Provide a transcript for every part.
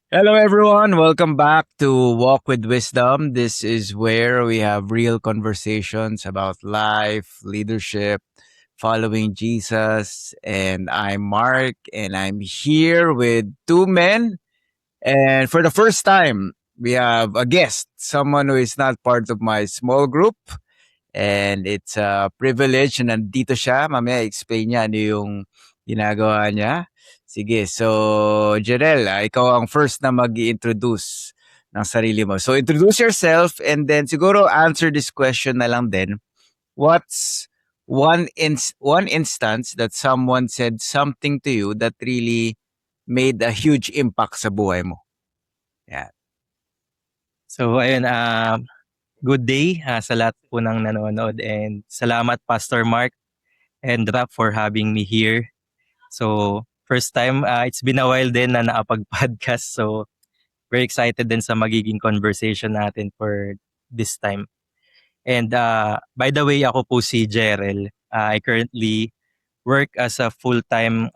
Hello, everyone. Welcome back to Walk with Wisdom. This is where we have real conversations about life, leadership, following Jesus. And I'm Mark, and I'm here with two men. And for the first time, we have a guest, someone who is not part of my small group. And it's a privilege na nandito siya. Mamaya explain niya ano yung ginagawa niya. Sige, so Jerel, ikaw ang first na mag-i-introduce ng sarili mo. So introduce yourself and then siguro answer this question na lang din. What's one instance that someone said something to you that really made a huge impact sa buhay mo? Yeah. So ayun, good day sa lahat po ng nanonood and salamat Pastor Mark and Rap for having me here. So first time, it's been a while din na nakapag-podcast, so very excited din sa magiging conversation natin for this time. And by the way, ako po si Jerel. I currently work as a full-time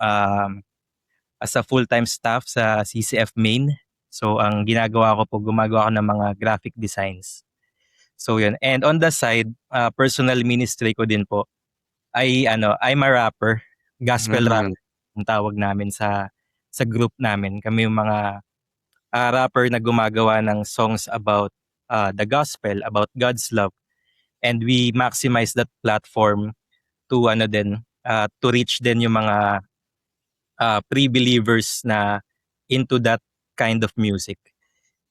staff sa CCF Main. So ang ginagawa ko po, gumagawa ako ng mga graphic designs. So yun. And on the side, personal ministry ko din po I'm a rapper, gospel rapper ang tawag namin sa group namin. Kami yung mga rapper na gumagawa ng songs about the gospel, about God's love. And we maximize that platform to to reach din yung mga pre-believers na into that kind of music.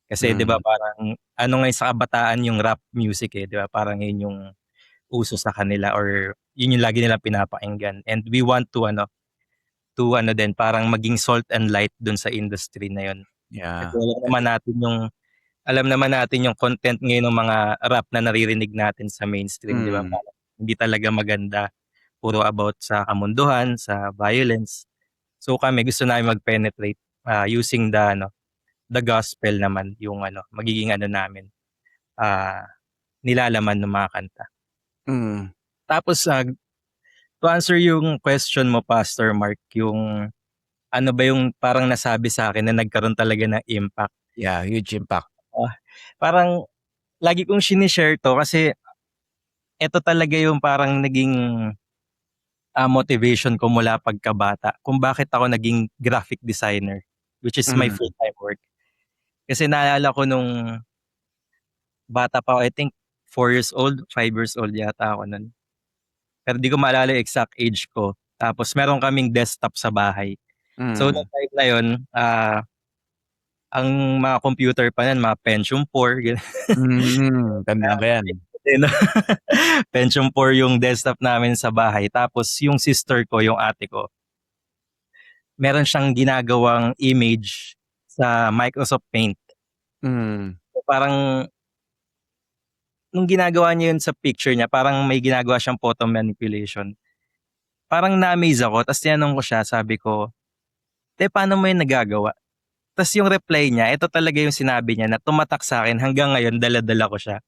Kasi 'di ba parang ano ngayon sa kabataan yung rap music 'di ba? Parang yun yung uso sa kanila or yun yung lagi nilang pinapakinggan. And we want to din parang maging salt and light dun sa industry na yun. Yeah. Kasi alam naman natin yung content ngayon ng mga rap na naririnig natin sa mainstream, 'di ba? Parang hindi talaga maganda. Puro about sa kamunduhan, sa violence. So kami gusto namin mag-penetrate using the gospel naman yung magiging namin nilalaman ng mga kanta. Tapos to answer yung question mo, Pastor Mark, yung ano ba yung parang nasabi sa akin na nagkaroon talaga ng impact. Yeah, huge impact. Parang lagi kong sinishare to kasi ito talaga yung parang naging motivation ko mula pagkabata kung bakit ako naging graphic designer, which is my full-time work. Kasi naalala ko nung bata pa ako, I think 4 years old, 5 years old yata ako nun. Pero di ko maalala yung exact age ko. Tapos meron kaming desktop sa bahay. So noong time na yun, ang mga computer pa nun, mga Pentium 4. Tandaan ko yan. Pentium 4 yung desktop namin sa bahay. Tapos yung sister ko, yung ate ko, meron siyang ginagawang image sa Microsoft Paint. So parang nung ginagawa niya yun sa picture niya, parang may ginagawa siyang photo manipulation. Parang na-amaze ako, tapos tinanong ko siya, sabi ko, paano mo yun nagagawa? Tapos yung reply niya, ito talaga yung sinabi niya na tumatak sa akin hanggang ngayon, dala-dala ko siya.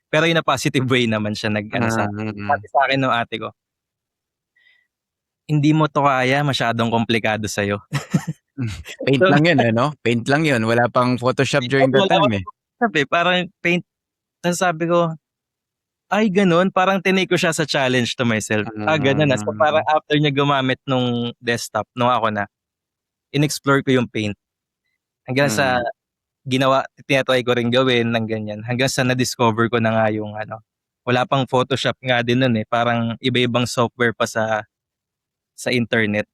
Pero in a positive way naman siya sabi sa akin ng ate ko, hindi mo to kaya, masyadong komplikado sa'yo. Paint lang yun, no? Paint lang yun. Wala pang Photoshop during that time, eh. Sabi, parang paint. Tapos sabi ko, ay ganun, parang tinake ko siya sa challenge to myself. Ganun na. So parang after niya gumamit nung desktop, nung ako na, in-explore ko yung paint. Hanggang sa tinatry ko rin gawin ng ganyan. Hanggang sa na-discover ko na nga yung wala pang Photoshop nga din nun eh. Parang iba-ibang software pa sa internet.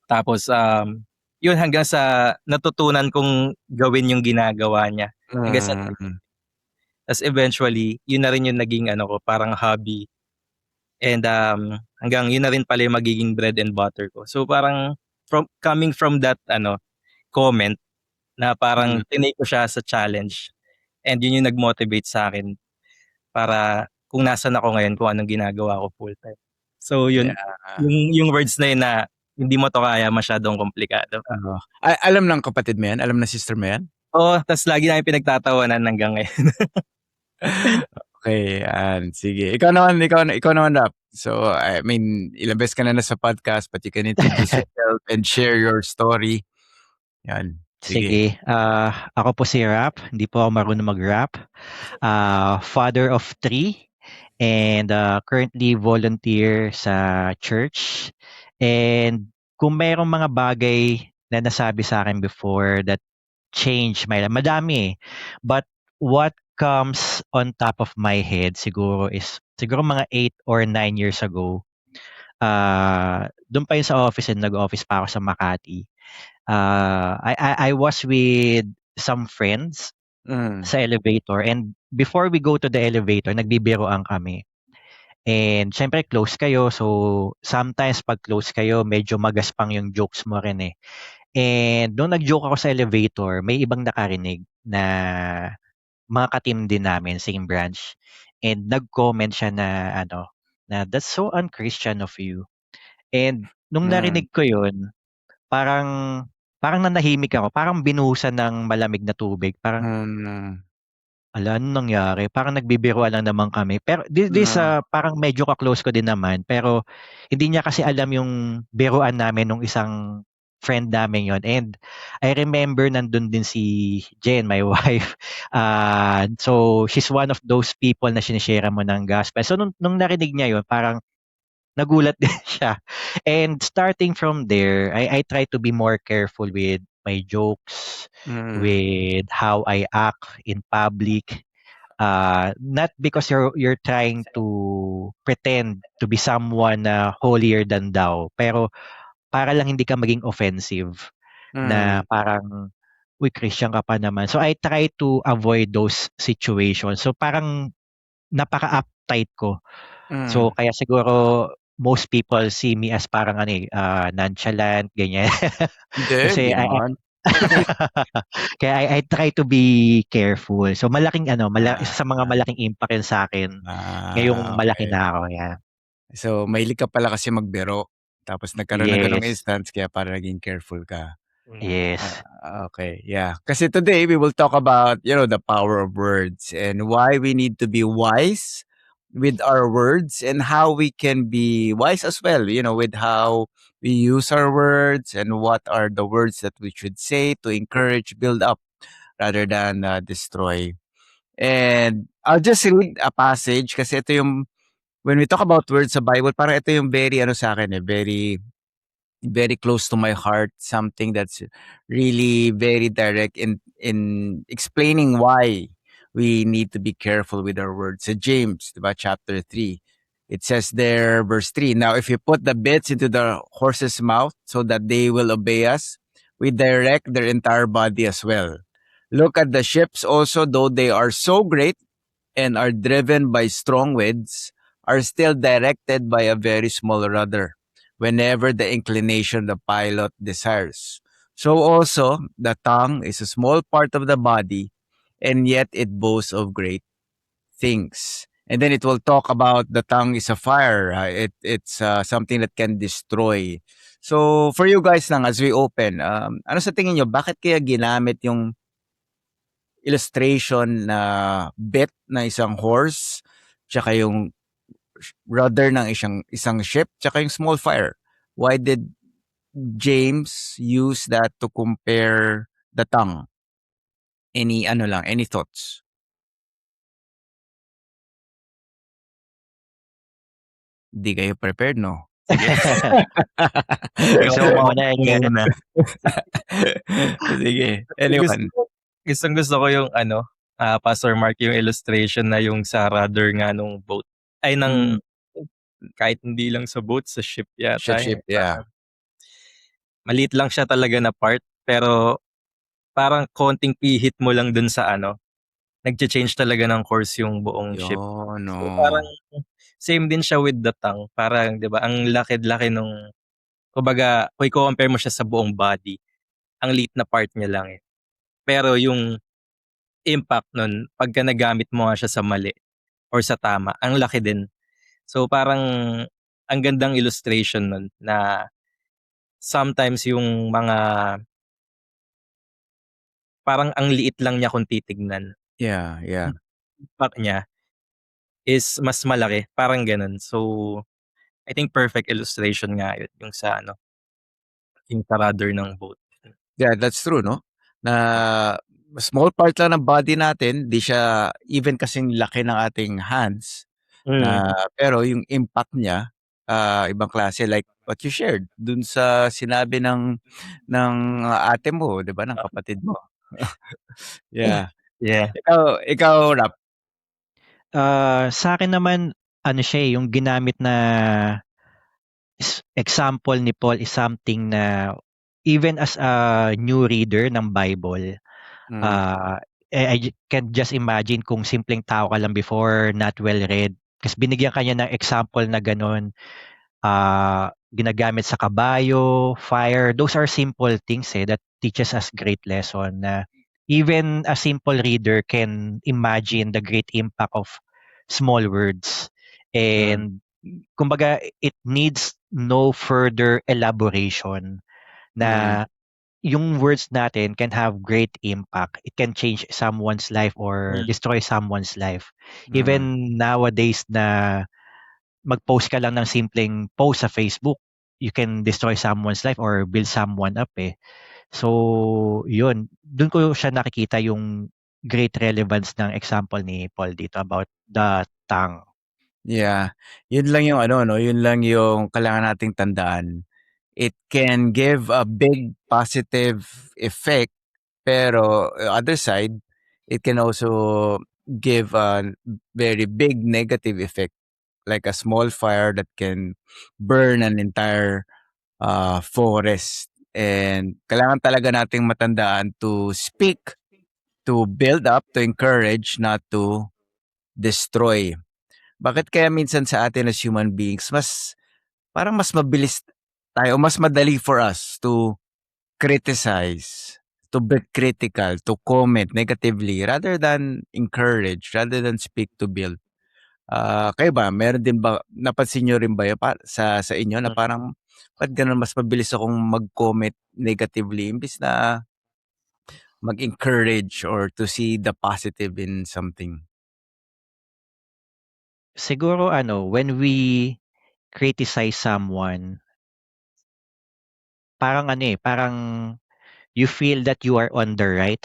Tapos yun hanggang sa natutunan kong gawin yung ginagawa niya. Hanggang sa tas eventually, yun na rin yung naging parang hobby. And hanggang yun na rin pala yung magiging bread and butter ko. So parang coming from that comment na parang tinake ko siya sa challenge. And yun yung nag-motivate sa akin para kung nasan ako ngayon, kung anong ginagawa ko full time. So yun, yung words na yun na hindi mo to kaya, masyadong komplikado. Alam ng kapatid mo yan? Alam na sister mo yan? Oo, tas lagi namin pinagtatawanan hanggang ngayon. Okay, sige. Ikaw naman, Rap. So, I mean, ilang beses ka na nasa podcast, but you can introduce yourself and share your story. Yan. Sige. Sige, ako po si Rap, hindi po ako marunong mag-rap. Father of 3 and currently volunteer sa church. And kung mayroong mga bagay na nasabi sa akin before that change my life, madami eh. But what comes on top of my head siguro mga 8 or 9 years ago. Doon pa yun sa office and nag-office pa ako sa Makati. I was with some friends Mm. sa elevator, and before we go to the elevator nagbibiroan kami. And siyempre close kayo, so sometimes 'pag close kayo medyo magaspang yung jokes mo rin, eh. And nung nag-joke ako sa elevator may ibang nakarinig na mga ka-team din namin, same branch. And nag-comment siya na ano, na, "That's so un-Christian of you." And nung Mm. narinig ko yun, parang parang nanahimik ako, parang binuhusan ng malamig na tubig, parang, Mm. "Hala, anong nangyari?" Parang nagbibiruan lang naman kami. Pero Mm. parang medyo ka-close ko din naman, pero hindi niya kasi alam yung biruan namin nung isang friend namin yon. And I remember nandun din si Jen, my wife. So she's one of those people na sinishare mo ng gospel. So nung narinig niya yun, parang nagulat din siya. And starting from there, I try to be more careful with my jokes, Mm. with how I act in public. Not because you're trying to pretend to be someone na holier than thou, pero para lang hindi ka maging offensive na Mm. parang, "Uy, Christian ka pa naman." So I try to avoid those situations. So parang napaka-uptight ko. So Mm. kaya siguro most people see me as parang ano, eh, nonchalant, ganyan. Hindi, hindi Kasi naman. kaya I try to be careful. So malaking ano, isa sa mga Ah, malaking impact yun sa'kin ngayong malaki okey. na ako, yeah. So, mahilig ka pala kasi magbiro, tapos nagkaroon ng gano'ng Yes, instance kaya para naging careful ka. yes. Okay, yeah. Kasi today we will talk about, the power of words and why we need to be wise with our words and how we can be wise as well, with how we use our words and what are the words that we should say to encourage, build up rather than destroy. And I'll just read a passage kasi ito yung when we talk about words sa Bible, parang ito yung very ano sa akin very very close to my heart, something that's really very direct in explaining why we need to be careful with our words. So James, diba, chapter 3. It says there, verse 3, now if you put the bits into the horse's mouth so that they will obey us, we direct their entire body as well. Look at the ships also, though they are so great and are driven by strong winds, are still directed by a very small rudder whenever the inclination the pilot desires. So also, the tongue is a small part of the body, and yet it boasts of great things. And then it will talk about the tongue is a fire. It's something that can destroy. So for you guys lang, as we open, ano sa tingin nyo, bakit kaya ginamit yung illustration na bit na isang horse, tsaka yung rudder ng isang ship, tsaka yung small fire? Why did James use that to compare the tongue? Any thoughts? Di kayo prepared, no? Sige. Ikaw Gusto mo muna, muna, ikaw Jen? muna. Sige. Gusto Anyone? Gustong-gusto ko yung ano, Pastor Mark, yung illustration na yung sa rudder nga nung boat. Ay Mm, kahit hindi lang sa boat, sa ship yata, ship, eh. yeah. Maliit lang siya talaga na part, pero parang konting pihit mo lang dun sa ano, nagcha-change talaga ng course yung buong ship. Yun, So, no. parang same din siya with the tongue. Parang 'di ba, ang laki-laki nung kumbaga kung i-co-compare mo siya sa buong body, ang liit na part niya lang, eh. Pero yung impact nun pagka nagamit mo nga siya sa mali or sa tama, ang laki din. So, parang ang gandang illustration nun na sometimes yung mga parang ang liit lang niya kung titignan. Yeah, yeah. Impact niya is mas malaki, parang gano'n. So, I think perfect illustration nga yun yung sa ano, yung sa rudder ng boat. Yeah, that's true, no? na small part lang ng body natin, di siya even kasing laki ng ating hands Mm. na pero yung impact niya, ibang klase like what you shared dun sa sinabi ng ate mo, 'di ba, ng kapatid mo. Yeah. Yeah. Ikaw Rap? Sa'kin naman ano siya, eh, yung ginamit na example ni Paul is something na even as a new reader ng Bible, Mm, ah, can just imagine kung simpleng tao ka lang before, not well read, ta's binigyan ka niya ng example na gano'n, ginagamit sa kabayo, fire, those are simple things, eh, that teaches us great lesson na even a simple reader can imagine the great impact of small words. mm, And kumbaga it needs no further elaboration mm, na yung words natin can have great impact. It can change someone's life or Mm. destroy someone's life. mm. Even nowadays na mag-post ka lang ng simpleng post sa Facebook, you can destroy someone's life or build someone up, eh. So, yun, dun ko siya nakikita yung great relevance ng example ni Paul dito about the tongue. Yeah, yun lang yung ano 'no, yun lang yung kailangan nating tandaan. It can give a big positive effect, pero other side, it can also give a very big negative effect, like a small fire that can burn an entire, forest. And kailangan talaga nating matandaan to speak, to build up, to encourage, not to destroy. Bakit kaya minsan sa atin as human beings parang mas mabilis tayo, mas madali for us to criticize, to be critical, to comment negatively rather than encourage, rather than speak to build. Kayo ba meron din ba napansin niyo rin ba yun sa inyo na Mm. parang ba't gano'n mas mabilis akong mag-comment negatively imbes na mag-encourage or to see the positive in something? Siguro ano, when we criticize someone, parang ano, eh, parang you feel that you are on the right,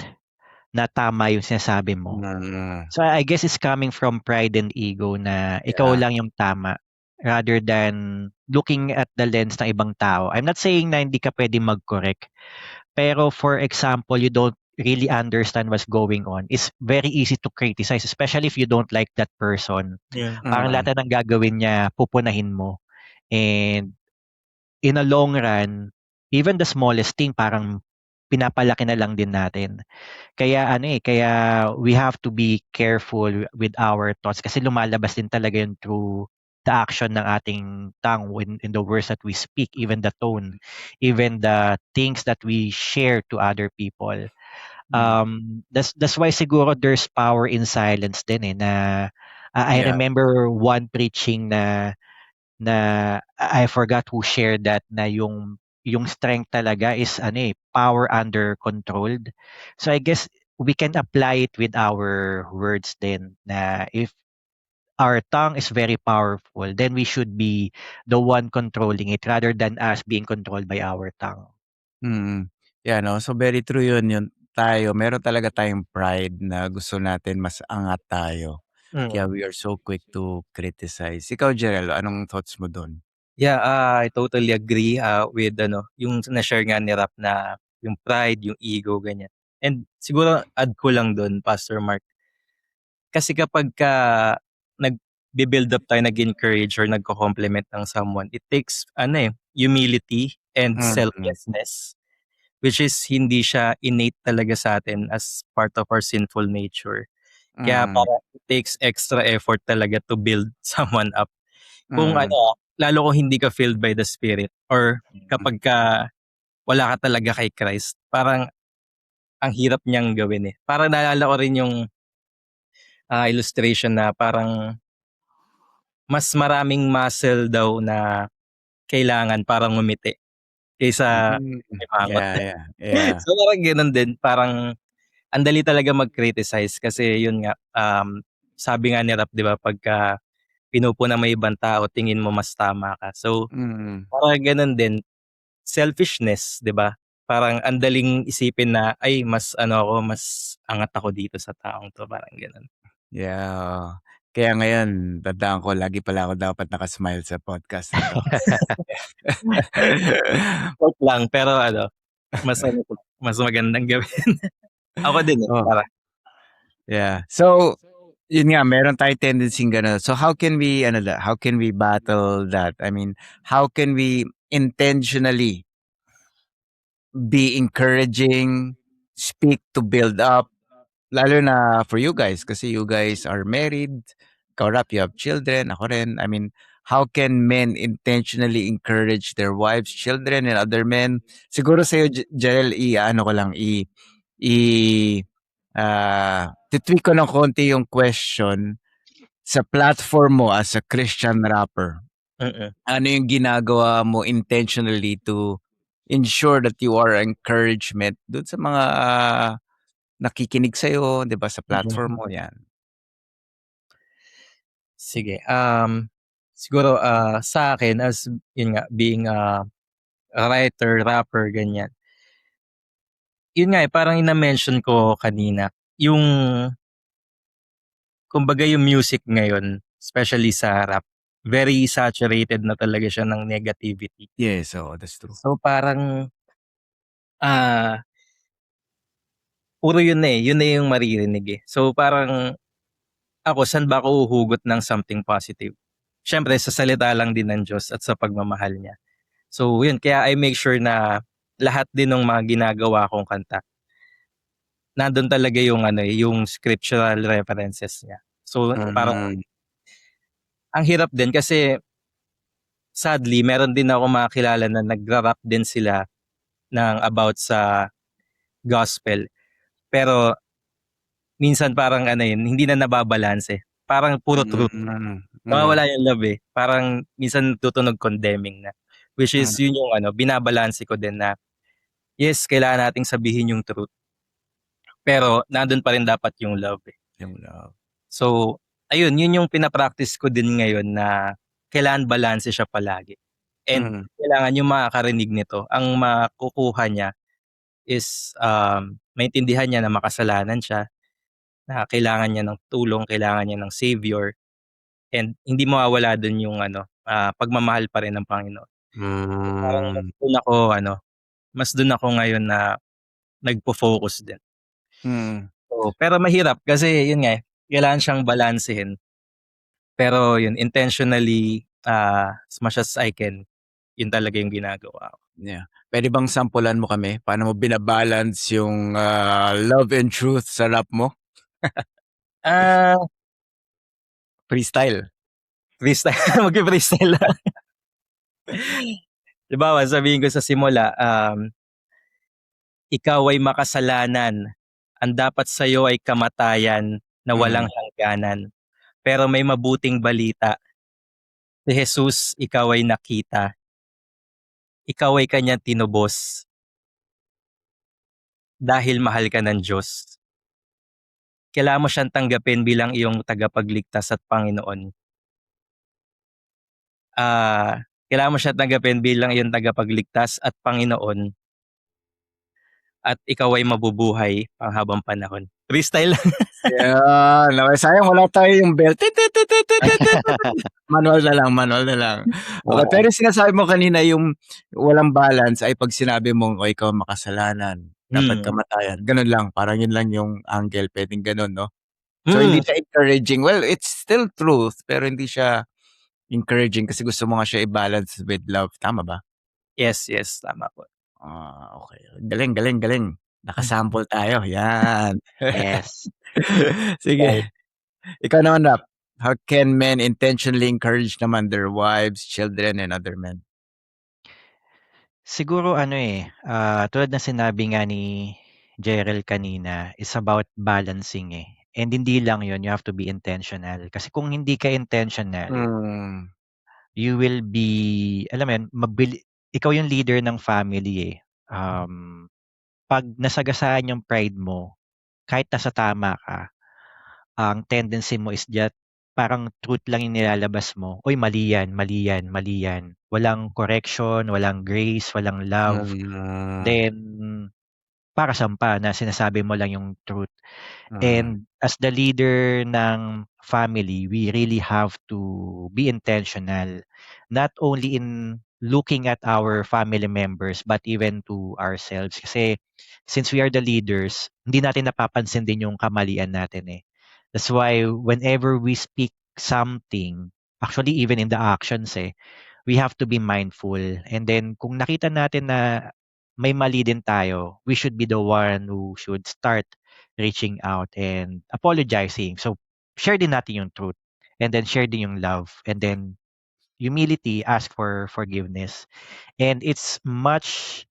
na tama yung sinasabi mo. Mm, So, I guess it's coming from pride and ego na ikaw yeah. lang yung tama rather than looking at the lens ng ibang tao. I'm not saying na hindi ka puwedeng mag-correct, pero for example, you don't really understand what's going on, it's very easy to criticize especially if you don't like that person. Yeah. Parang Mm, lahat na ng gagawin niya pupunahin mo. And in a long run, even the smallest thing parang pinapalaki na lang din natin. Kaya ano, eh, kaya we have to be careful with our thoughts kasi lumalabas din talaga yun through the action ng ating tongue in the words that we speak, even the tone, even the things that we share to other people. mm. That's why siguro there's power in silence din, eh, na I Yeah. remember one preaching na I forgot who shared that na yung strength talaga is ano, eh, power under controlled. So I guess we can apply it with our words din na if our tongue is very powerful, then we should be the one controlling it rather than us being controlled by our tongue. Mm. Yeah, 'no? So, very true yun tayo meron talaga tayong pride na gusto natin mas angat tayo. Mm. Kaya we are so quick to criticize. Ikaw, Jerel, anong thoughts mo dun? Yeah, I totally agree, with ano, yung na-share nga ni Rap na yung pride, yung ego, ganyan. And siguro add ko lang dun, Pastor Mark, kasi kapagka nagbi-build up tayo, nag-encourage or nagko-compliment ng someone, it takes ano, eh, humility and Mm, selflessness, which is hindi siya innate talaga sa atin as part of our sinful nature. Kaya mm, parang it takes extra effort talaga to build someone up. Kung mm, ano, lalo kung hindi ka filled by the Spirit or mm, kapagka wala ka talaga kay Christ, parang ang hirap niyang gawin, eh. Parang naalala ko rin yung, illustration na parang mas maraming muscle daw na kailangan para ngumiti kaysa mm. kumimangot. Yeah, yeah, yeah. So, parang gano'n din, parang ang dali talaga mag-criticize kasi yun nga, sabi nga ni Rap 'di ba, pagka pinupuna mo yung ibang tao tingin mo mas tama ka. So, Mm, parang gano'n din, selfishness 'di ba? Parang ang daling isipin na, ay mas mas angat ako dito sa taong 'to, parang gano'n. Yeah. Kaya ngayon tandaan ko lagi pala ako dapat naka-smile sa podcast na 'to. Joke lang, pero mas mas magandang gawin. Ako din, Oh, parang yeah. So, yun nga meron tayong tendency gano'n. So how can we how can we battle that? I mean, how can we intentionally be encouraging, speak to build up, lalo na for you guys kasi you guys are married, ikaw Rap, you have children, ako rin. I mean, how can men intentionally encourage their wives, children, and other men? Siguro sa'yo, Jarel, ano ko lang, titweak ko ng konti yung question sa platform mo as a Christian rapper. mm. Ano yung ginagawa mo intentionally to ensure that you are encouragement dun sa mga nakikinig sa'yo, 'di ba, sa platform mo, yan. Sige, siguro, sa akin as yun nga, being a writer, rapper, ganyan. Yun nga, parang yung na-mention ko kanina, yung kumbaga yung music ngayon, especially sa rap, very saturated na talaga siya ng negativity. Yes, oo, that's true. So parang, ah, puro yun na yung maririnig, eh. So parang ako, saan ba ako huhugot ng something positive? Siyempre sa salita lang din ng Diyos at sa pagmamahal niya. So yun, kaya I make sure na lahat din ng mga ginagawa kong kanta, nandun talaga yung yung scriptural references niya. So parang Mm. ang hirap din kasi sadly meron din ako mga kilala na nagra-rap din sila ng about sa gospel. Pero minsan parang hindi na nababalanse. Parang puro truth. Nawawala yung love, eh. Parang minsan tutunog condemning na. Which is yun yung binabalanse ko din na, yes, kailangan nating sabihin yung truth. Pero nandun pa rin dapat yung love, eh. Yung love. So, ayun, yun yung pina-practice ko din ngayon na kailangan balanse siya palagi. And kailangan yung makakarinig nito, ang makukuha niya is maintindihan niya na makasalanan siya, na kailangan niya ng tulong, kailangan niya ng savior, and hindi mawawala dun yung pagmamahal pa rin ng Panginoon. Parang mas dun ako ngayon na nagfo-focus din. So, pero mahirap kasi yun nga, kailangan siyang balansehin. Pero yun, intentionally, as much as I can, yun talaga yung ginagawa ko. Yeah. Puwede bang sampulan mo kami? Paano mo binabalance yung, love and truth sa rap mo? Ah, Freestyle. freestyle, magfi-freestyle lang. Halimbawa, sabihin ko sa simula, ikaw ay makasalanan, ang dapat sa'yo ay kamatayan na walang hangganan. Pero may mabuting balita, si Jesus ikaw ay nakita, ikaw ay kanyang tinubos, dahil mahal ka ng Diyos. Kailangan mo siyang tanggapin bilang iyong tagapagligtas at Panginoon. Kailangan mo siyang tanggapin bilang iyong tagapagligtas at Panginoon, at ikaw ay mabubuhay panghabang panahon. Freestyle lang. Yan, okey. Sayang wala tayong bell. Tit, tit, tit, tit, tit, tit, tit. Manual na lang. Okay, pero sinasabi mo kanina yung walang balance ay 'pag sinabi mong, "O ikaw makasalanan, dapat kamatayan." Gano'n lang, parang yun lang yung angle, puwedeng gano'n 'no? So hindi siya encouraging. Well, it's still truth, pero hindi siya encouraging kasi gusto mo nga siya i-balance with love, tama ba? Yes, tama po. Okay. Galing, galing, galing. Naka-sample tayo, yan. Yes. Sige, ikaw naman Rap, how can men intentionally encourage naman their wives, children, and other men? Siguro tulad ng sinabi nga ni Jeriel kanina, is about balancing, eh. And hindi lang yun, you have to be intentional. Kasi kung hindi ka intentional, you will be, alam mo yun, ikaw yung leader ng family, eh. 'Pag nasagasaan yung pride mo, kahit nasa tama ka, ang tendency mo is parang truth lang yung nilalabas mo, "Uy, mali yan, mali yan, mali yan." Walang correction, walang grace, walang love. Mm. Then, para saan pa na sinasabi mo lang yung truth. Mm. And as the leader ng family, we really have to be intentional, not only in looking at our family members, but even to ourselves. Kasi since we are the leaders, hindi natin napapansin din yung kamalian natin eh. That's why whenever we speak something, actually even in the actions eh, we have to be mindful. And then kung nakita natin na may mali din tayo, we should be the one who should start reaching out and apologizing. So, share din natin yung truth. And then share din yung love. And then humility, ask for forgiveness. And it's much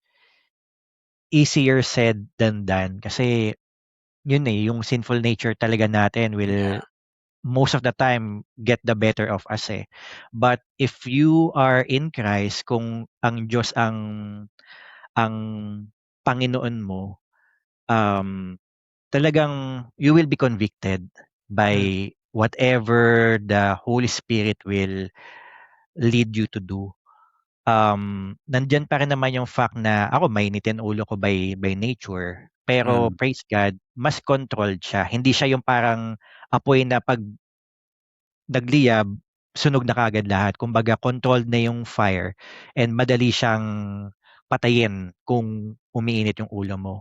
easier said than done. Kasi yun eh, yung sinful nature talaga natin will Yeah. most of the time get the better of us eh. But if you are in Christ, kung ang Diyos ang Panginoon mo, um, talagang you will be convicted Hmm. by whatever the Holy Spirit will lead you to do. Nandiyan pa rin naman yung fact na ako mainitin ulo ko by nature. Pero Mm. praise God, mas controlled siya. Hindi siya yung parang apoy na 'pag nagliyab, sunog na kaagad lahat. Kumbaga controlled na yung fire and madali siyang patayin kung umiinit yung ulo mo.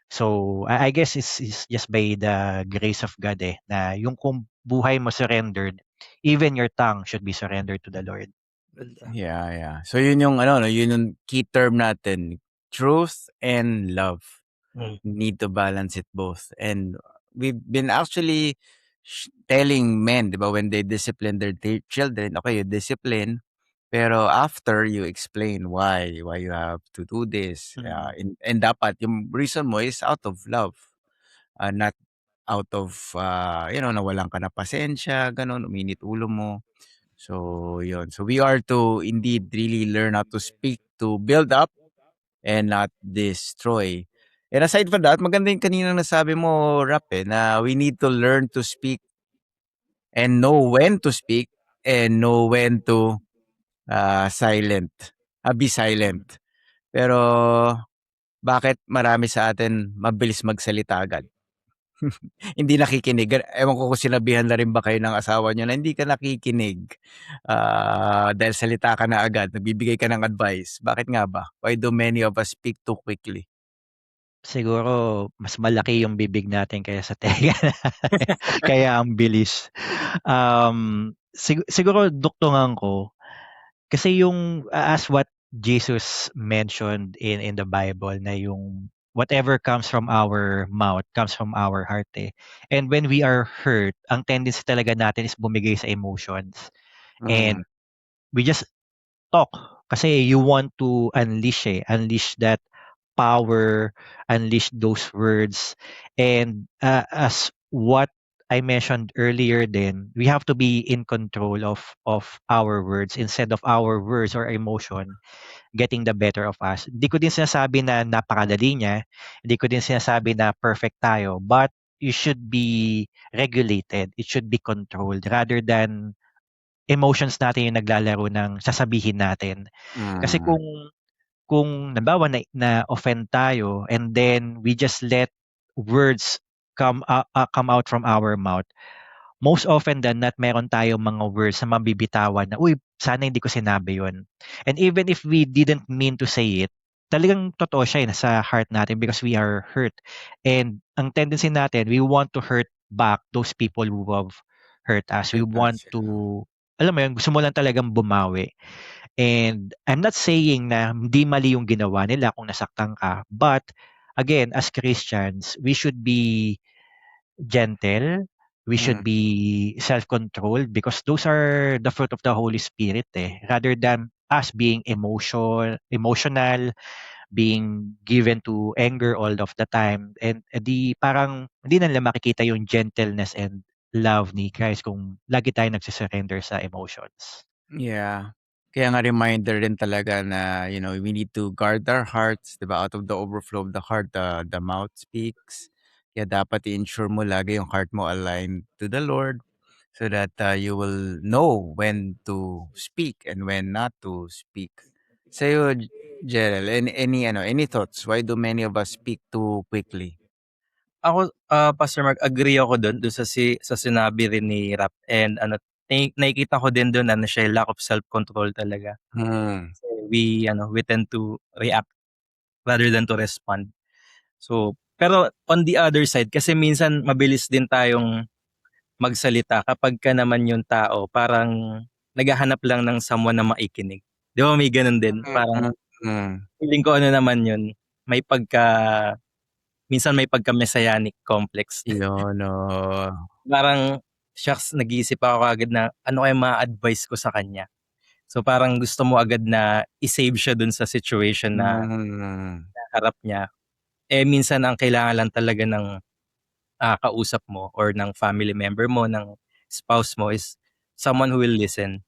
So, I guess it's just by the grace of God eh, na yung kung buhay mo surrendered, even your tongue should be surrendered to the Lord. Ganda. Yeah, yeah. So yun yung ano 'no, yun yung key term natin, truth and love. Hmm. Need to balance it both. And we've been actually telling men, 'di ba, when they discipline their children, okay, you discipline, pero after you explain why you have to do this. Mm. And dapat yung reason mo is out of love, not out of nawalan ka na pasensya, ganun, uminit ulo mo. So, yun. So, we are to indeed really learn how to speak to build up and not destroy. And aside from that, maganda yung kanina nasabi mo, Rap, na we need to learn to speak and know when to speak and know when to be silent. Pero bakit marami sa atin mabilis magsalita agad? Hindi nakikinig. Ewan ko kung sinabihan na rin ba kayo ng asawa niyo na hindi ka nakikinig, dahil salita ka na agad, nagbibigay ka ng advice. Bakit nga ba? Why do many of us speak too quickly? Siguro mas malaki yung bibig natin kaya sa tenga kaya ang bilis. Siguro duktungan ko kasi yung as what Jesus mentioned in the Bible na yung whatever comes from our mouth comes from our heart eh. And when we are hurt, ang tendency talaga natin is bumigay sa emotions. Mm. And we just talk kasi you want to unleash that power, unleash those words. And as what I mentioned earlier then, we have to be in control of our words instead of our words or emotion getting the better of us. Hindi ko din sinasabi na napakadali niya, hindi ko din sinasabi na perfect tayo, but you should be regulated, it should be controlled rather than emotions natin yung naglalaro ng sasabihin natin. Kasi Mm. kung halimbawa na-offend tayo and then we just let words come out from our mouth, most often than not meron tayong mga words na mabibitawan na, "Uy, sana hindi ko sinabi yun." And even if we didn't mean to say it, talagang totoo siya, nasa heart natin because we are hurt. And ang tendency natin, we want to hurt back those people who have hurt us. We Hurt want us, to, yeah. alam mo yun, gusto mo lang talagang bumawi. And I'm not saying na hindi mali yung ginawa nila kung nasaktan ka. But again, as Christians, we should be gentle. We should Mm. be self-controlled because those are the fruit of the Holy Spirit eh. Rather than us being emotional, being given to anger all of the time. And di parang hindi na nila makikita yung gentleness and love ni Christ kung lagi tayo nagsisurrender sa emotions. Yeah. Kaya nga reminder rin talaga na, we need to guard our hearts, 'di ba? Out of the overflow of the heart, the mouth speaks. Kaya dapat i-ensure mo lagi yung heart mo aligned to the Lord. so that you will know when to speak and when not to speak. Sa'yo, Gerald, any thoughts? Why do many of us speak too quickly? Ako, Pastor Mark, agree ako dun sa sinabi rin ni Rap and nakikita ko din dun siya lack of self-control talaga. Hmm. So, we tend to react rather than to respond. So, pero on the other side, kasi minsan mabilis din tayong magsalita kapag ka naman yung tao parang naghahanap lang ng someone na makikinig. Di ba may ganun din? Parang Mm. feeling ko naman yun, may minsan may pagka-messianic complex. Yun, oo. Parang, shucks, nag-iisip ako agad na ano kaya ma-advice ko sa kanya. So parang gusto mo agad na i-save siya dun sa situation na Mm. harap niya. Minsan ang kailangan lang talaga ng kausap mo or ng family member mo, ng spouse mo is someone who will listen.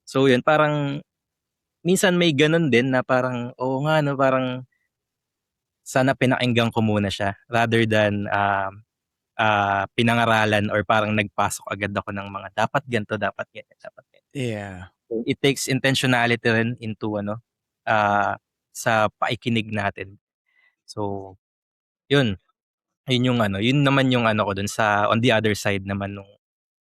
So yun, parang minsan may ganun din na parang, oo nga no, parang sana pinakinggan ko muna siya rather than pinangaralan or parang nagpasok agad ako ng mga dapat ganito, dapat ganyan, dapat ganyan. Yeah. So, it takes intentionality rin into sa pakikinig natin. So, yun. Yun naman yung ko dun sa on the other side naman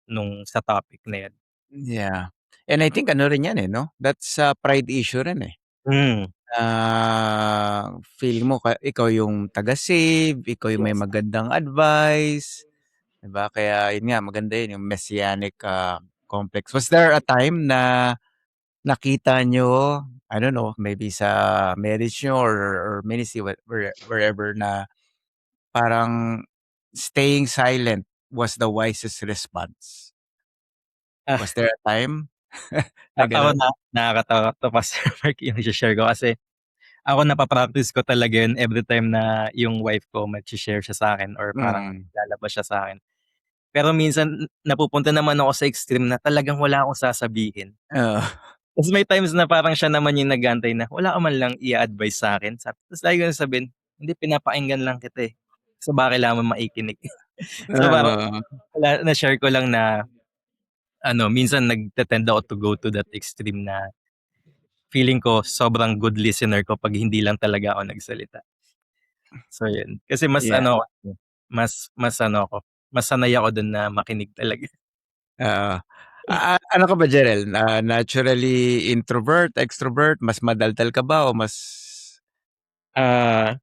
nung sa topic na yun. Yeah. And I think ano rin yan, no? That's a pride issue rin, eh. Hmm, Feeling mo ikaw yung taga-save, ikaw yung may yes. magandang advice, 'di ba? Kaya yun nga, maganda yun, yung messianic complex. Was there a time na nakita nyo, I don't know, maybe sa marriage nyo or ministry, wherever, na parang staying silent was the wisest response? Ah, Was there a time na ako gano'n? nakakatawa 'to, Pastor Mark, yung i-she-share ko kasi ako napa-practice ko talaga yun every time na yung wife ko magse-share siya sa'kin or parang Mm. lalabas siya sa'kin. Pero minsan napupunta naman ako sa extreme na talagang wala akong sasabihin. Oo. Ta's may times na parang siya naman yung nag-aantay na wala ka man lang i-a-advice sa'kin, ta's lagi ko na sabihin, "Hindi, pinapakinggan lang kita, eh. So, baka kailangan mo makikinig." So, parang Oo. na-share ko lang na minsan nagte-tend ako to go to that extreme na feeling ko sobrang good listener ko 'pag hindi lang talaga ako nagsalita. So, yun. Kasi Yeah. mas ako, mas sanay ako dun na makinig talaga. Oo. Ano ka ba, Jerel, naturally introvert, extrovert, mas madaldal ka ba o mas Ah,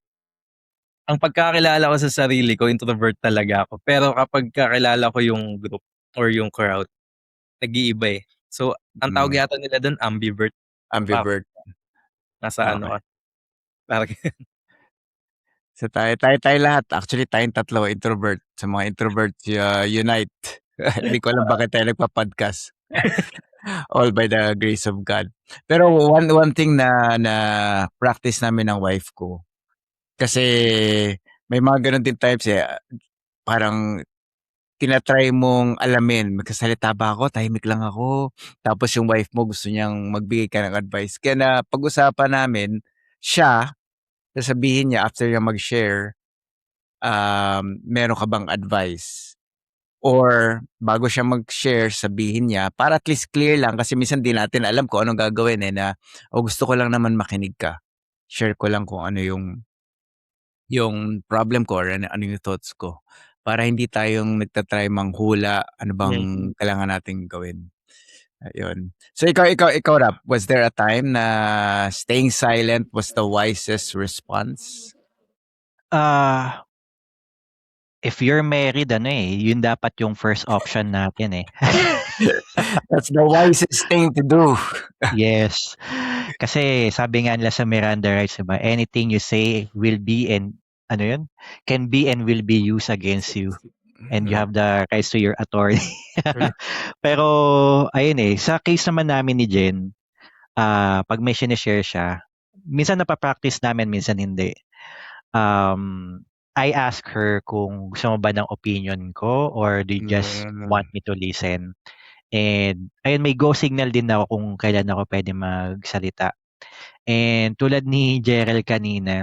ang pagkakilala ko sa sarili ko, introvert talaga ako. Pero kapag kakilala ko yung group or yung crowd, nag-iiba, eh. So, ang tawag hmm, yata nila dun ambivert. Parang ambivert? nasa Okey. ka, parang So, tayo lahat, actually tayong tatlo introvert. Sa mga introverts, unite. Hindi ko alam bakit tayo nagpa-podcast. All by the grace of God. Pero one thing na practice namin ng wife ko, kasi may mga gano'n din times, eh, parang tina-try mong alamin, magsasalita ba ako, tahimik lang ako, tapos yung wife mo gusto niyang magbigay ka ng advice. Kaya napag-usapan namin, siya, sasabihin niya after niya mag-share, meron ka bang advice? Or bago siya mag-share, sabihin niya para at least clear lang kasi minsan di natin alam kung anong gagawin, eh, na, "O gusto ko lang naman makinig ka. Share ko lang kung ano yung problem ko or ano yung thoughts ko." Para hindi tayong nagta-try manghula, ano bang hmm. kailangan nating gawin, ayun. So ikaw Rap, was there a time na staying silent was the wisest response? Ah, if you're married yun dapat yung first option natin, eh. That's the wisest thing to do. Yes. Kasi sabi nga nila sa Miranda rights, 'di ba, anything you say will be and ano yun? Can be and will be used against you, and you have the rights to your attorney. Hmm, Pero ayun, sa case naman namin ni Jen, 'pag may shine-share siya, minsan napa-practice namin, minsan hindi. I ask her kung gusto mo ba ng opinion ko or do you just want Hmm. me to listen? And ayun, may go signal din ako kung kailan ako puwede magsalita. And tulad ni Jerel kanina,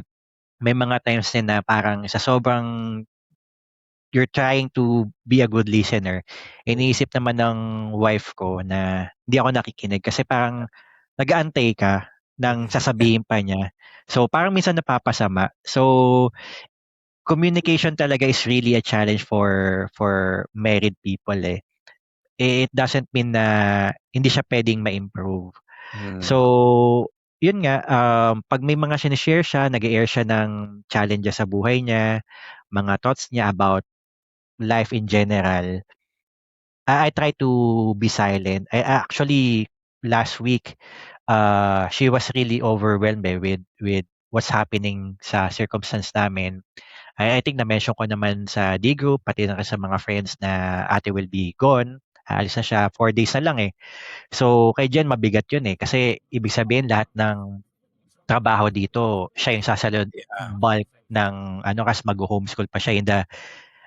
may mga times din na parang sa sobrang you're trying to be a good listener. Iniisip naman ng wife ko na hindi ako nakikinig kasi parang nag-aantay ka ng sasabihin pa niya. So, parang minsan napapasama. So, communication talaga is really a challenge for married people eh. It doesn't mean na hindi siya puwedeng ma-improve. Mm. So, yun nga, 'pag may mga shine-share siya, nag-e-air siya ng challenges sa buhay niya, mga thoughts niya about life in general, I try to be silent. Actually, last week, she was really overwhelmed eh, with what's happening sa circumstance namin. I think na-mention ko naman sa D group, pati na rin sa mga friends na ate will be gone. Aalis na siya, 4 days na lang eh. So, kay Jen mabigat yun eh. Kasi ibig sabihin lahat ng trabaho dito, siya yung sasalud Yeah. bulk ng ano kasi mag-ho-homeschool pa siya in the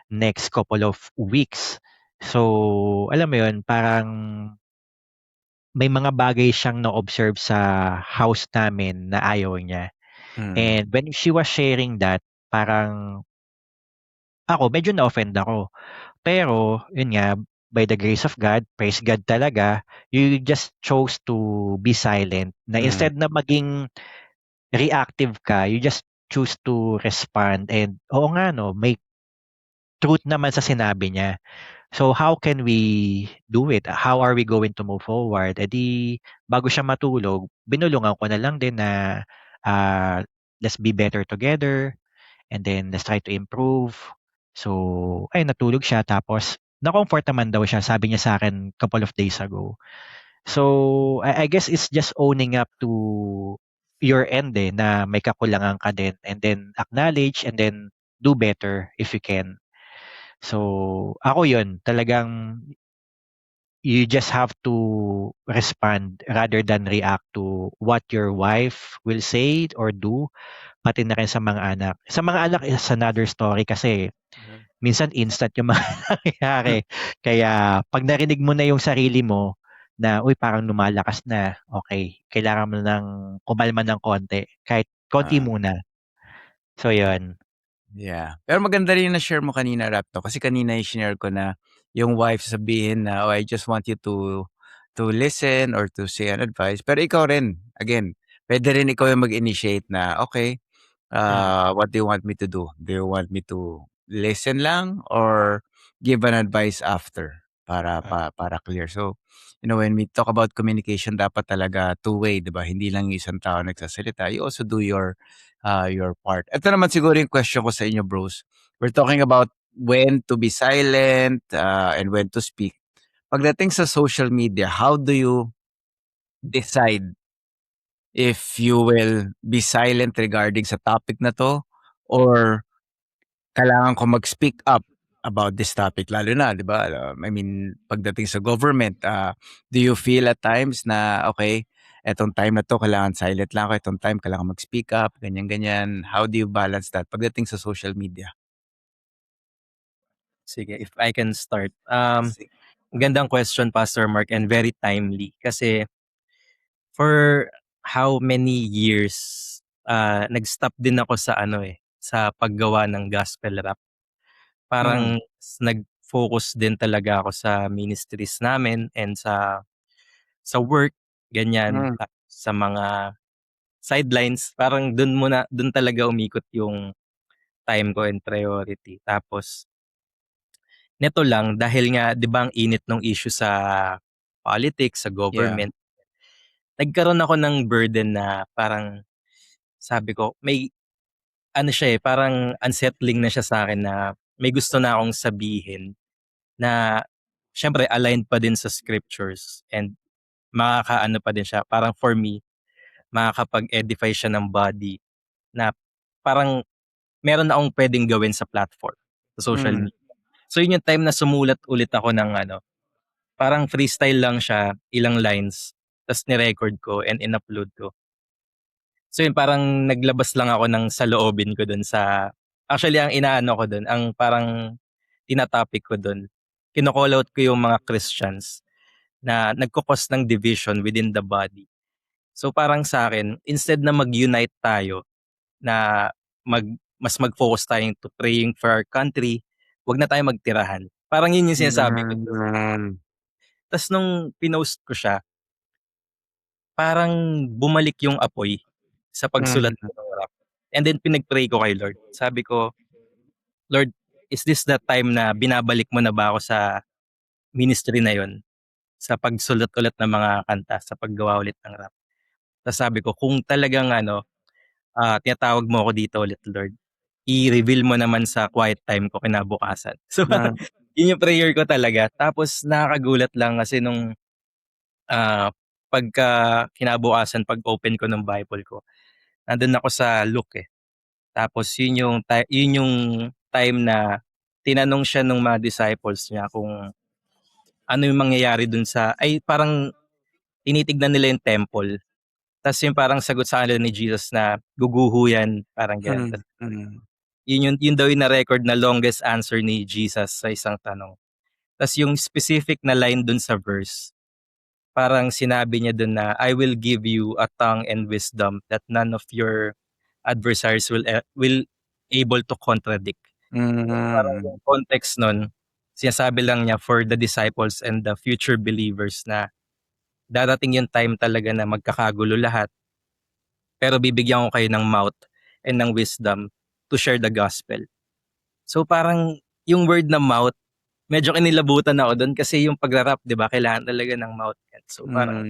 next couple of weeks. So, alam mo yun, parang may mga bagay siyang na-observe sa house namin na ayaw niya. Mm. And when she was sharing that, parang ako medyo na-offend ako. Pero yun nga, by the grace of God, praise God talaga, you just chose to be silent. Na Mm. instead na maging reactive ka, you just choose to respond. And oo nga no, may truth naman sa sinabi niya. So how can we do it? How are we going to move forward? Eh di, bago siya matulog, binulungan ko na lang din na ah, let's be better together and then let's try to improve. So, ay natulog siya tapos na-comfort naman daw siya, sabi niya sa akin couple of days ago. So, I guess it's just owning up to your end eh, na may kakulangan ka din and then acknowledge and then do better if you can. So, ako yun, talagang you just have to respond rather than react to what your wife will say or do, pati na rin sa mga anak. Sa mga anak is another story kasi minsan instant yung mga nangyayari. Kaya 'pag narinig mo na yung sarili mo na, "Uy, parang lumalakas na." Okay, kailangan mo ng kumalma ng konti, kahit konti Ah. muna. So, yun. Yeah. Pero maganda rin yung na-share mo kanina, Rap, 'no, kasi kanina yung shinare ko na yung wife sabihin na, "Oh, I just want you to listen or to say an advice." Pero ikaw rin, again, puwede rin ikaw yung mag-initiate na, "Okay, what do you want me to do? Do you want me to listen lang or give an advice after para clear?" So, when we talk about communication dapat talaga two-way, 'di ba? Hindi lang yung isang tao nagsasalita. You also do your part. Ito naman siguro yung question ko sa inyo, bros. We're talking about when to be silent, and when to speak. Pagdating sa social media, how do you decide if you will be silent regarding sa topic na 'to or kailangan ko mag-speak up about this topic lalo na 'di ba, I mean pagdating sa government, do you feel at times na, okay, etong time na 'to kailangan silent lang ako, etong time kailangan mag-speak up, ganyan-ganyan. How do you balance that pagdating sa social media? Sige, if I can start. Si Gandang question, Pastor Mark, and very timely kasi for how many years, nag-stop din ako sa ano, eh, sa paggawa ng gospel rap. Hmm. Parang nag-focus din talaga ako sa ministries namin and sa work, ganyan. Hmm. Sa mga sidelines, parang dun talaga umikot yung time ko and priority. Tapos neto lang dahil nga 'di ba ang init nung issue sa politics, sa Yeah. government, nagkaroon ako ng burden na parang sabi ko may ano siya, eh, parang unsettling na siya sa'kin na may gusto na akong sabihin na siyempre aligned pa din sa scriptures and makakaano pa din siya, parang for me, makakapag-edify siya ng body na parang meron akong puwedeng gawin sa platform, sa social Hmm. media. So yun yung time na sumulat ulit ako ng ano, parang freestyle lang siya, ilang lines, ta's ni-record ko and in-upload ko. So yun parang naglabas lang ako ng saloobin ko dun sa actually ang inaano ko dun, ang parang tina-topic ko dun, kino-call out ko yung mga Christians na nagko-cause ng division within the body. So parang sa'kin, instead na mag-unite tayo na mas mag-focus tayong to praying for our country, wag na tayo magtirahan. Parang yun yung sinasabi ko. Mm. Tas nung pinost ko siya, parang bumalik yung apoy sa pagsulat Mm. ko ng rap. And then pinag-pray ko kay Lord. Sabi ko, Lord, is this the time na binabalik mo na ba ako sa ministry na yon, sa pagsulat ulit ng mga kanta, sa paggawa ulit ng rap? Tas sabi ko, kung talagang tinatawag mo ako dito ulit, Lord, i-reveal mo naman sa quiet time ko kinabukasan. So, Mm. yun yung prayer ko talaga. Tapos nakakagulat lang kasi nung pagka kinabukasan, pag-open ko ng Bible ko, nandun ako sa Luke eh. Tapos yun yung time na tinanong siya nung mga disciples niya kung ano yung mangyayari dun ay parang tinitignan nila yung temple. Tapos yung parang sagot sa kanila ni Jesus na guguho yan, parang ganun. Mm. Mm. Yun daw yung na-record na longest answer ni Jesus sa isang tanong. Tapos yung specific na line dun sa verse, parang sinabi niya dun na, I will give you a tongue and wisdom that none of your adversaries will able to contradict. Parang Mm. yung context nun, sinasabi lang niya for the disciples and the future believers na darating yung time talaga na magkakagulo lahat, pero bibigyan ko kayo ng mouth and ng wisdom to share the gospel. So parang yung word na mouth, medyo kinilabutan ako doon kasi yung pagra-rap, 'di ba, kailangan talaga ng mouth yan. So parang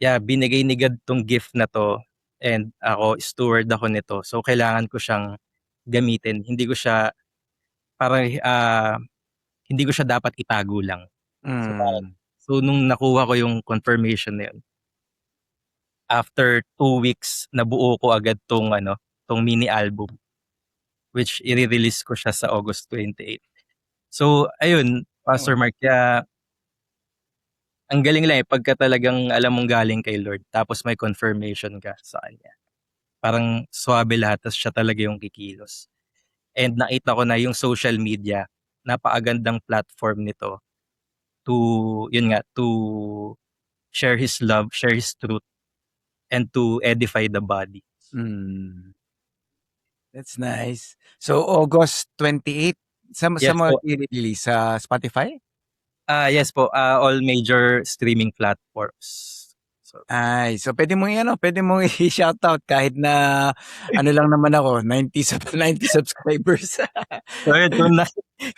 Mm. binigay ni God tong gift na 'to and ako steward ako nito. So kailangan ko siyang gamitin. Parang hindi ko siya dapat itago lang. So parang Mm. nung nakuha ko yung confirmation na yun, after 2 weeks nabuo ko agad tong mini album, which i-re-release ko siya sa August 28. So ayun, Pastor Oh. Mark, kaya ang galing lang, pagka talagang alam mong galing kay Lord tapos may confirmation ka sa kanya. Parang swabe lahat ta's siya talaga yung kikilos. And nakita ko na yung social media, napakagandang platform nito to share His love, share His truth, and to edify the body. Mm. That's nice. So, August 28, sa Yes mo po. i-release, sa Spotify? Yes po, all major streaming platforms. So, Ay, so puwede mong i-shoutout kahit na ano lang naman ako, 90 subscribers. so yun,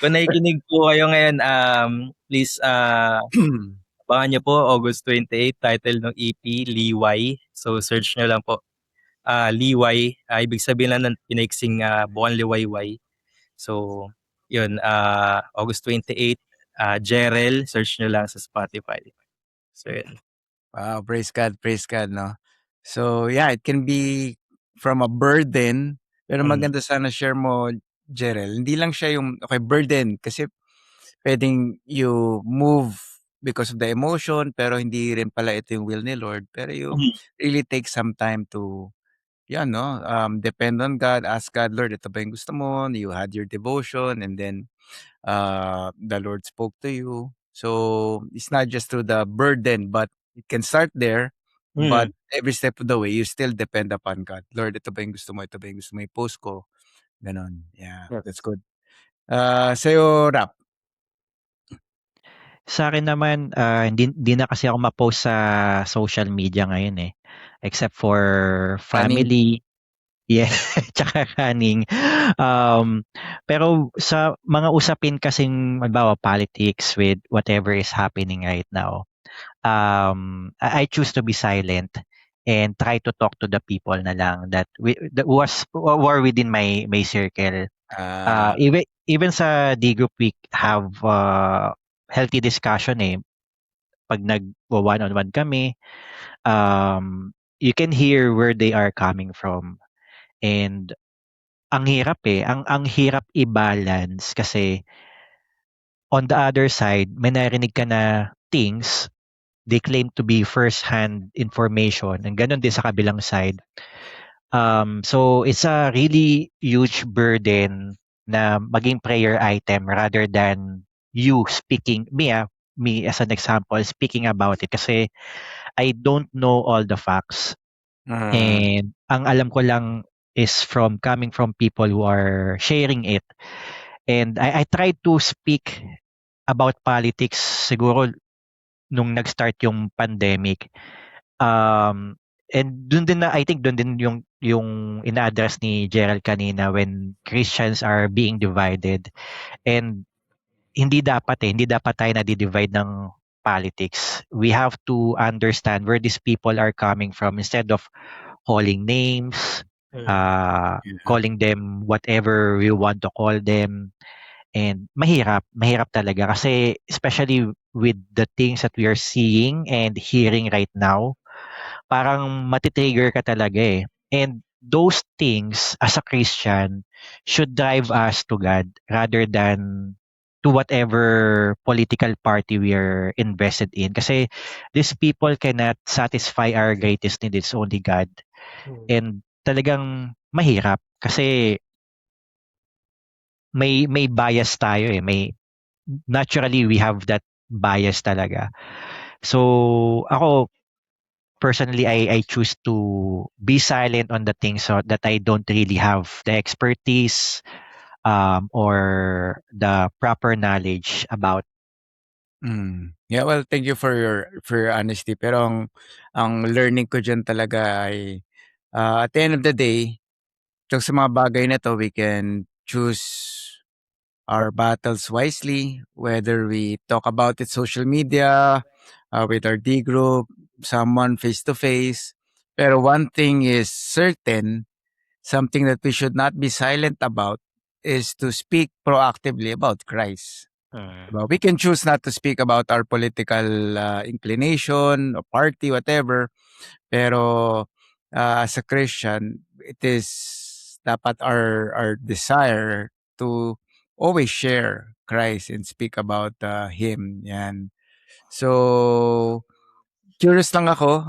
kung nakikinig po kayo ngayon, please, abangan niyo po August 28, title ng EP, Liway. So search niyo lang po, Liway, ibig sabihin lang ng pinaiksing Buwan Liwayway. So yun, August 28, Jerel, search niyo lang sa Spotify. So yun. Wow, praise God, 'no? So, yeah, it can be from a burden, pero Mm. maganda sana share mo, Jerel, hindi lang siya yung okay, burden kasi puwedeng you move because of the emotion, pero hindi rin pala ito yung will ni Lord. Pero you Mhm. really take some time to 'yan 'no, depend on God, ask God, "Lord, ito ba yung gusto mo?" You had your devotion and then, the Lord spoke to you. So, it's not just through the burden, but it can start there, but Mm. every step of the way, you still depend upon God. "Lord, ito ba yung gusto mo? Ito ba yung gusto mo i-post ko?" Gano'n. Yeah, that's Yes. good. Sa'yo, Rap? Sa'kin naman, hindi na kasi ako ma-post sa social media ngayon, eh, except for Running? family, yeah, tsaka running. Pero sa mga usapin kasing halimbawa politics with whatever is happening right now, I choose to be silent and try to talk to the people na lang that were within my circle. Ah, Even sa D group we have healthy discussion, eh. 'Pag nagwa-one-on-one kami, you can hear where they are coming from. And ang hirap, eh, ang hirap i-balance kasi on the other side may narinig ka na things, they claim to be first-hand information and gano'n din sa kabilang side. So it's a really huge burden na maging prayer item rather than you speaking me as an example, speaking about it kasi I don't know all the facts, mm, and ang alam ko lang is coming from people who are sharing it. And I tried to speak about politics siguro nung nag-start yung pandemic. And dun din na I think dun din yung ina-address ni Gerald kanina when Christians are being divided. And hindi dapat tayo nadi-divide ng politics. We have to understand where these people are coming from instead of calling names, Yeah. calling them whatever we want to call them. And mahirap talaga kasi especially with the things that we are seeing and hearing right now, parang mati-trigger ka talaga eh. And those things as a Christian should drive us to God rather than to whatever political party we are invested in. Kasi these people cannot satisfy our greatest need. It's only God. And talagang mahirap kasi may bias tayo eh. Naturally we have that bias talaga. So ako personally I choose to be silent on the things so that I don't really have the expertise or the proper knowledge about. Yeah, well, thank you for your honesty. Pero ang learning ko diyan talaga ay, at the end of the day, sa mga bagay na 'to, we can choose our battles wisely, whether we talk about it social media, with our D group, someone face to face. Pero one thing is certain, something that we should not be silent about is to speak proactively about Christ. Mm. Diba? We can choose not to speak about our political inclination or party, whatever. Pero as a Christian, it is dapat our desire to always share Christ and speak about Him. Yan. So, curious lang ako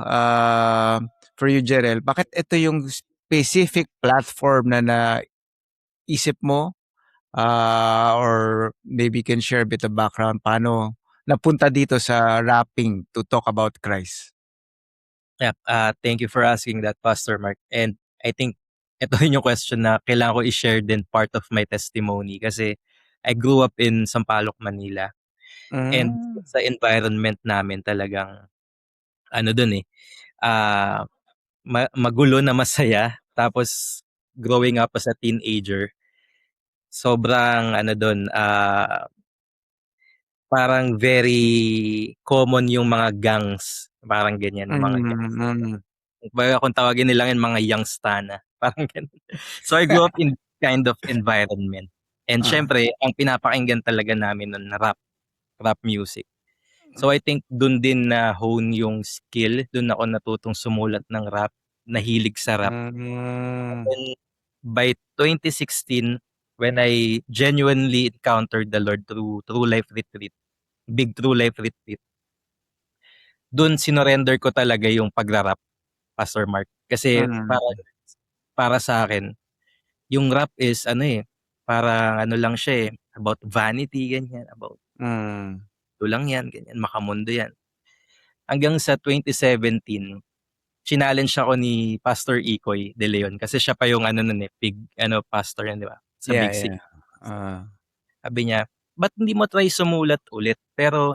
for you, Jerel, bakit ito yung specific platform na naisip mo? Or maybe you can share a bit of background paano napunta dito sa rapping to talk about Christ? Yeah, thank you for asking that, Pastor Mark. And I think ito yung question na kailangan ko i-share din part of my testimony kasi I grew up in Sampaloc, Manila. And Hmm. sa environment namin talagang ano dun eh, ah, magulo na masaya. Tapos growing up as a teenager, sobrang ano dun, parang very common yung mga gangs, parang ganyan, mga gangs. Mm. Kumbaga kung tawagin nila yun mga youngstana, parang gano'n. So I grew up in kind of environment. And Ah. siyempre ang pinapakinggan talaga namin nun na rap music. So I think dun din na-hone yung skill, dun ako natutong sumulat ng rap, nahilig sa rap. Hmm. Then by 2016, when I genuinely encountered the Lord through True Life Retreat, big True Life Retreat, dun sinorender ko talaga yung pagra-rap, Pastor Mark. Kasi Mm. para sa akin yung rap is ano eh, parang ano lang siya eh, about vanity ganyan, about Hmm. ito lang yan, ganyan, makamundo yan. Hanggang sa 2017, challenge ako ni Pastor Ikoy De Leon kasi siya pa yung ano nun eh, big ano pastor yan, di ba? Sa Yeah, Big Sig. yeah. Ah. Sabi niya, ba't hindi mo try sumulat ulit? Pero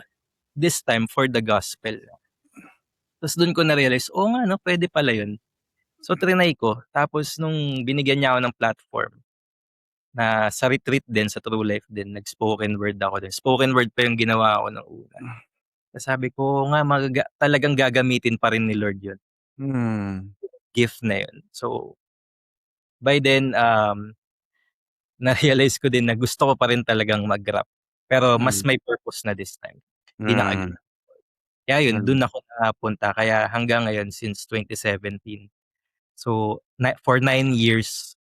this time for the gospel. Tapos doon ko na-realize, oo nga no, pwede pala yun. So trinay ko. Tapos nung binigyan niya ako ng platform, na sa retreat din, sa True Life din, nag-spoken word ako din. Spoken word pa yung ginawa ko ng una. Tapos sabi ko nga, talagang gagamitin pa rin ni Lord yun. Hmm. Gift na yun. So, by then, na-realize ko din na gusto ko pa rin talagang mag-rap. Pero mas Hmm. may purpose na this time. Hindi na Hmm. again. Kaya yun, Hmm. dun ako napunta. Kaya hanggang ngayon, since 2017. So, for 9 years,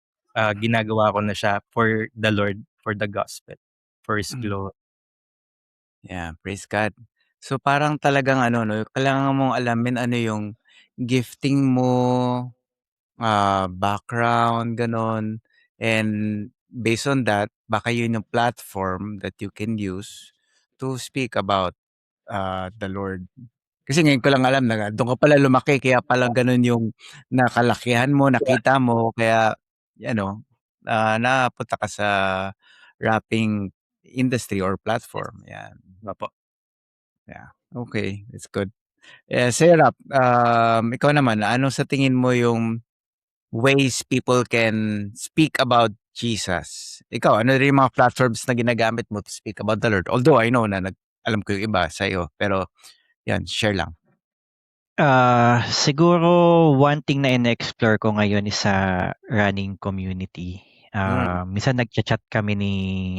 ginagawa ko na siya for the Lord, for the gospel, for His Hmm. glory. Yeah, praise God. So parang talagang ano 'no, kailangan mong alamin ano yung gifting mo, background, gano'n. And based on that, baka yun yung platform that you can use to speak about, the Lord. Kasi ngayon ko lang alam na do'n ka pala lumaki kaya pala gano'n yung nakalakihan mo, Yeah. nakita mo kaya ano, napunta ka sa rapping industry or platform. Yan. Opo. Yeah. Okay, that's good. Sa'yo Rap, ikaw naman, ano sa tingin mo yung ways people can speak about Jesus? Ikaw, ano rin yung mga platforms na ginagamit mo to speak about the Lord? Although I know na alam ko yung iba sa'yo, pero yan, share lang. Siguro one thing na ine-explore ko ngayon is sa running community. Minsan nagcha-chat kami ni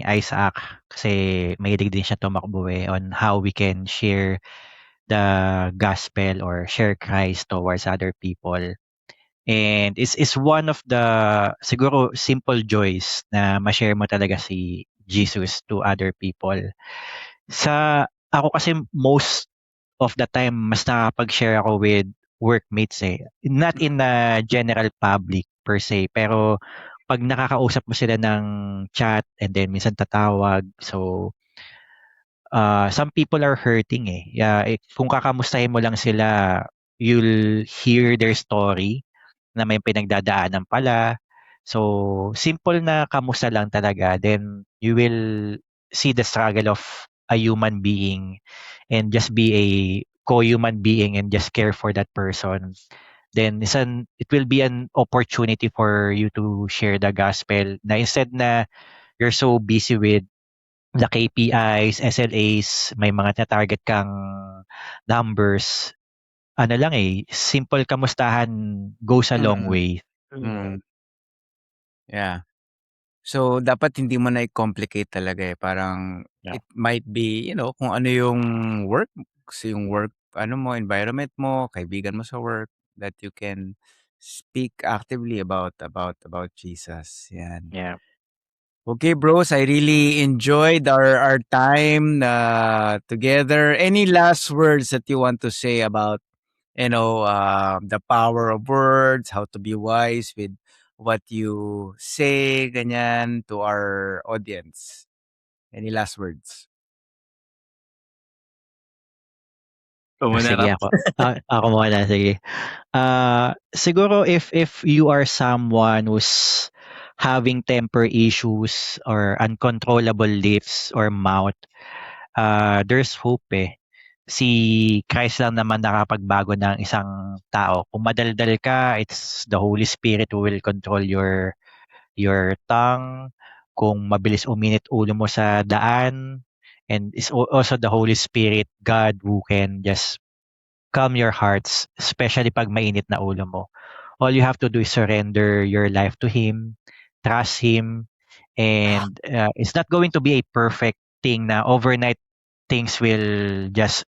Isaac kasi mahilig din siya tumakbo on how we can share the gospel or share Christ towards other people. And it's one of the siguro simple joys na ma-share mo talaga si Jesus to other people. Ako kasi most of the time mas nakakapag-share ako with workmates eh. Not in the general public per se, pero pag nakakausap mo sila ng chat and then minsan tatawag. So, some people are hurting eh. Kung kakamustahin mo lang sila, you'll hear their story na may pinagdadaanan pala. So, simple na kamusta lang talaga. Then, you will see the struggle of a human being and just be a co-human being and just care for that person. Then, it will be an opportunity for you to share the gospel na instead na you're so busy with the KPIs, SLAs, may mga target kang numbers. Ano lang eh, simple kamustahan goes a long way. Yeah. So, dapat hindi mo na i-complicate talaga eh. Parang Yeah. it might be, kung ano yung work, kasi yung work, environment mo, kaibigan mo sa work, that you can speak actively about Jesus. Yan. Yeah. Okay, bros, I really enjoyed our time together. Any last words that you want to say about the power of words, how to be wise with what you say, ganyan, to our audience? Any last words? Sige Rap. ako. Ako muna, sige. Siguro if you are someone who's having temper issues or uncontrollable lips or mouth, there's hope eh. Si Christ lang naman nakapagbago ng isang tao. Kung madaldal ka, it's the Holy Spirit who will control your tongue. Kung mabilis uminit ulo mo sa daan, and it's also the Holy Spirit, God, who can just calm your hearts, especially pag mainit na ulo mo. All you have to do is surrender your life to Him, trust Him, and it's not going to be a perfect thing na overnight things will just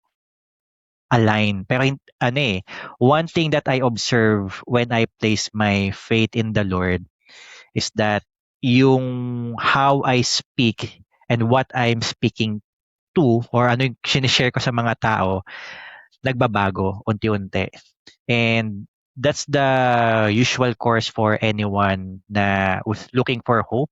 align. Pero one thing that I observe when I place my faith in the Lord is that yung how I speak and what I'm speaking to or ano yung sinishare ko sa mga tao, nagbabago unti-unti. And that's the usual course for anyone na who's looking for hope,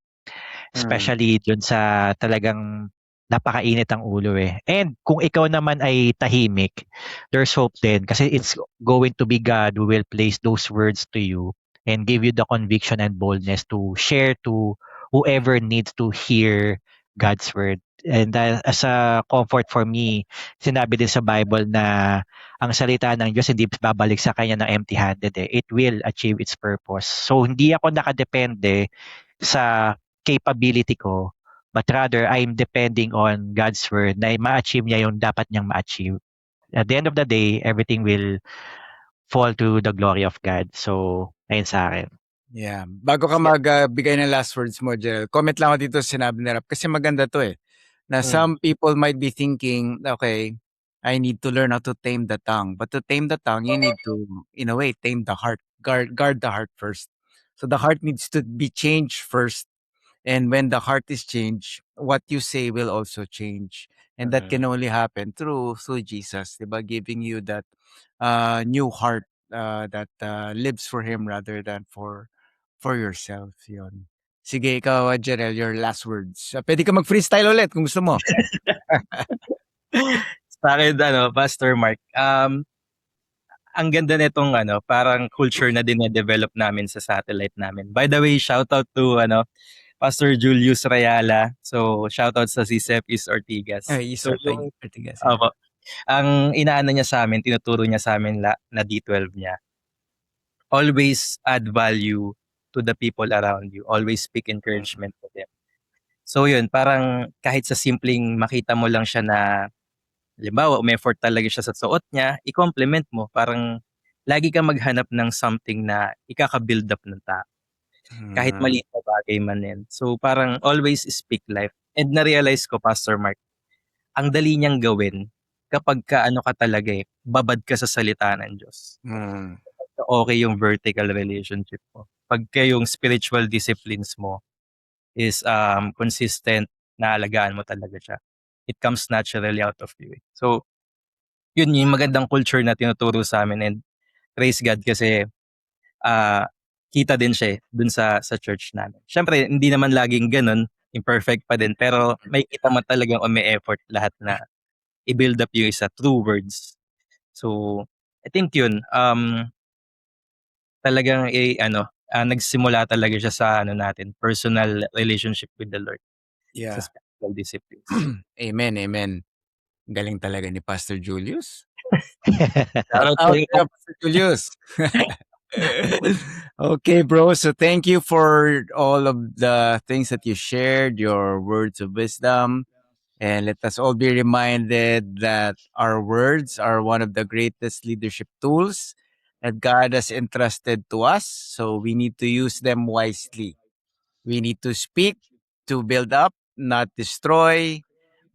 especially dun sa talagang napakainit ang ulo eh. And kung ikaw naman ay tahimik, there's hope din kasi it's going to be God who will place those words to you and give you the conviction and boldness to share to whoever needs to hear God's word. And as a comfort for me, sinabi din sa Bible na ang salita ng Diyos hindi babalik sa kanya ng empty-handed eh. It will achieve its purpose. So hindi ako nakadepende sa capability ko, but rather I'm depending on God's word na ma-achieve niya yung dapat niyang ma-achieve. At the end of the day, everything will fall to the glory of God. So, ayun sa akin. Yeah. Bago ka magbigay ng last words mo, Gerald, comment lang ako dito sa sinabi ni Rap kasi maganda to eh. Na some people might be thinking, okay, I need to learn how to tame the tongue. But to tame the tongue, you need to, in a way, tame the heart. Guard the heart first. So the heart needs to be changed first. And when the heart is changed, what you say will also change. And that can only happen through Jesus, diba? Giving you that new heart that lives for Him rather than for yourself. Yun. Sige, ikaw, Jerel, your last words. Pwede ka mag-freestyle ulit kung gusto mo. Sa akin, Pastor Mark, ang ganda nitong parang culture na din na-develop namin sa satellite namin. By the way, shout out to Pastor Julius Rayala. So, shoutout sa si Sepis Ortigas. Ay, So, yung Ortigas. opo, ang inaano niya sa'min, tinuturo niya sa'min na D12 niya, always add value to the people around you. Always speak encouragement to them. So yun, parang kahit sa simpleng makita mo lang siya na, halimbawa, effort talaga siya sa suot niya, i-compliment mo. Parang lagi kang maghanap ng something na ikaka-build up ng tao. Kahit Mm. maliit na bagay man yan. So parang always speak life. And na-realize ko, Pastor Mark, ang dali niyang gawin kapag ka ano ka talaga babad ka sa salita ng Diyos. Mm. Okay yung vertical relationship mo. Pagka yung spiritual disciplines mo is consistent, na alagaan mo talaga siya. It comes naturally out of you. So, yun yung magandang culture na tinuturo sa amin, and praise God kasi kita din siya dun sa church namin. Siyempre, hindi naman laging ganun, imperfect pa din, pero may kita mo talagang may effort lahat na i-build up yung isa through words. So, I think yun, talagang nagsimula talaga siya sa natin, personal relationship with the Lord, sa Yeah. spiritual disciplines. Amen, amen. Galing talaga ni Pastor Julius. Shoutout Out sa'yo. to Pastor Julius. Okay, bro. So thank you for all of the things that you shared, your words of wisdom. And let us all be reminded that our words are one of the greatest leadership tools that God has entrusted to us. So we need to use them wisely. We need to speak to build up, not destroy.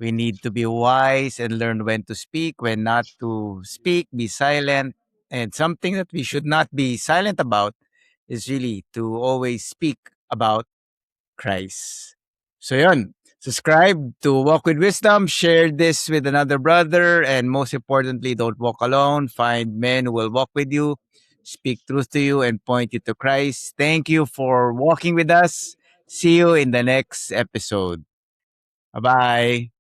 We need to be wise and learn when to speak, when not to speak, be silent. And something that we should not be silent about is really to always speak about Christ. So yun, subscribe to Walk with Wisdom, share this with another brother, and most importantly, don't walk alone. Find men who will walk with you, speak truth to you, and point you to Christ. Thank you for walking with us. See you in the next episode. Bye-bye.